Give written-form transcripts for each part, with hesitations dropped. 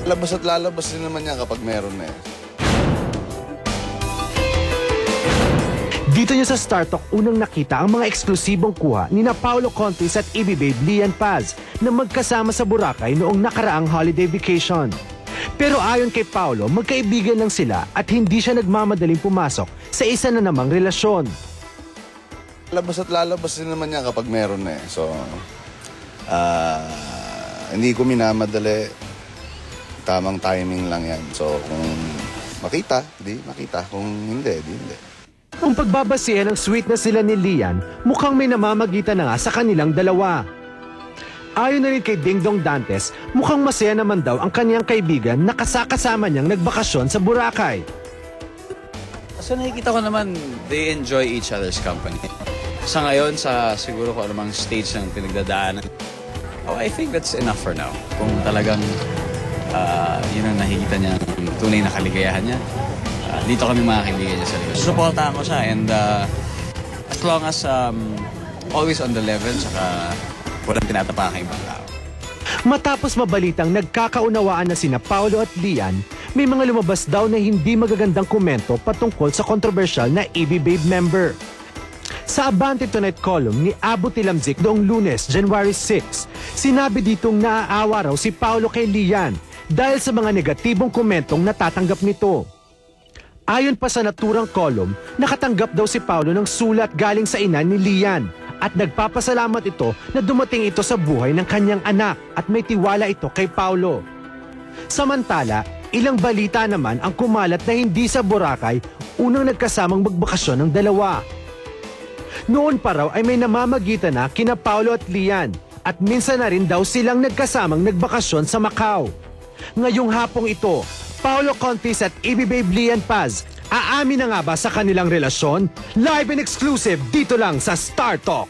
Labas at lalabas din naman yan kapag meron na eh. Dito niya sa StarTalk unang nakita ang mga eksklusibong kuha ni na Paolo Contis at Babe Lian Paz na magkasama sa Boracay noong nakaraang holiday vacation. Pero ayon kay Paolo, magkaibigan lang sila at hindi siya nagmamadaling pumasok sa isa na namang relasyon. Labas at lalabas din naman yan kapag meron na eh. So, hindi ko minamadali. Tamang timing lang yan. So, kung makita, di makita. Kung hindi, di hindi. Kung pagbabasihan ng sweetness sila ni Lian, mukhang may namamagitan na nga sa kanilang dalawa. Ayon na rin kay Dingdong Dantes, mukhang masaya naman daw ang kaniyang kaibigan na kasama niyang nagbakasyon sa Boracay. So nakikita ko naman, they enjoy each other's company. Sa ngayon, sa siguro kung anumang stage ng pinagdadaanan, I think that's enough for now. Kung talagang yun ang nakikita niya, tunay na kaligayahan niya, dito kami mga kaibigan niya sa likod. Susuportahan ko siya and as long as always on the level, saka walang tinatapakang ibang tao. Matapos mabalitang nagkakaunawaan na sina Paolo at Lian, may mga lumabas daw na hindi magagandang komento patungkol sa controversial na Babe member. Sa Abante Tonight column ni Abu Tilamzik noong Lunes, January 6, sinabi ditong naaawa raw si Paolo kay Lian dahil sa mga negatibong komentong natatanggap nito. Ayon pa sa naturang column, nakatanggap daw si Paolo ng sulat galing sa ina ni Lian at nagpapasalamat ito na dumating ito sa buhay ng kanyang anak at may tiwala ito kay Paolo. Samantala, ilang balita naman ang kumalat na hindi sa Boracay unang nagkasamang magbakasyon ng dalawa. Noon pa raw ay may namamagitan na kina Paolo at Lian at minsan na rin daw silang nagkasamang nagbakasyon sa Macau. Ngayong hapong ito, Paolo Contis at Babe Lian Paz, aamin na nga ba sa kanilang relasyon? Live and exclusive dito lang sa StarTalk.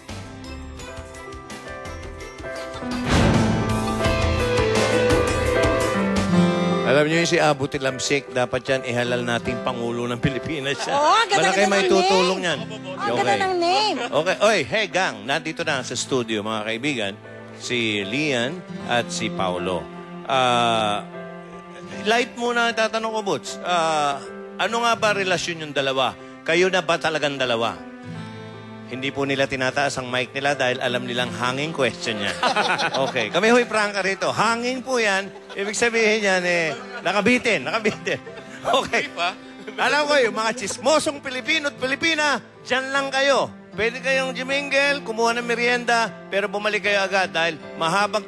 Alam niyo yung si Abu Tilamzik, dapat yan ihalal nating Pangulo ng Pilipinas siya. Oo, ganda Malaki may ng tutulong name. yan. Ang ganda ng name. Okay. Oy, hey gang, nandito na sa studio mga kaibigan, si Lian at si Paolo. Light muna tatanong ko, Boots. Ano nga ba relasyon yung dalawa? Kayo na ba talagang dalawa? Hindi po nila tinataas ang mic nila dahil alam nilang hanging question yan. Okay. Kami huy prangka rito. Hanging po yan. Ibig sabihin yan nakabitin. Okay. Alam ko yung mga chismosong Pilipino at Pilipina, dyan lang kayo. Pwede kayong jumingle, kumuha ng merienda, pero bumalik kayo agad dahil mahabang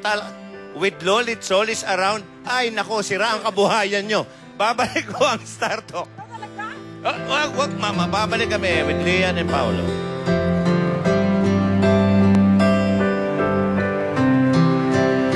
with Lolit Solis around, ay nako, sira ang kabuhayan nyo. Babalik ko ang StarTalk. Wag, mama. Babalik kami with Lian and Paolo.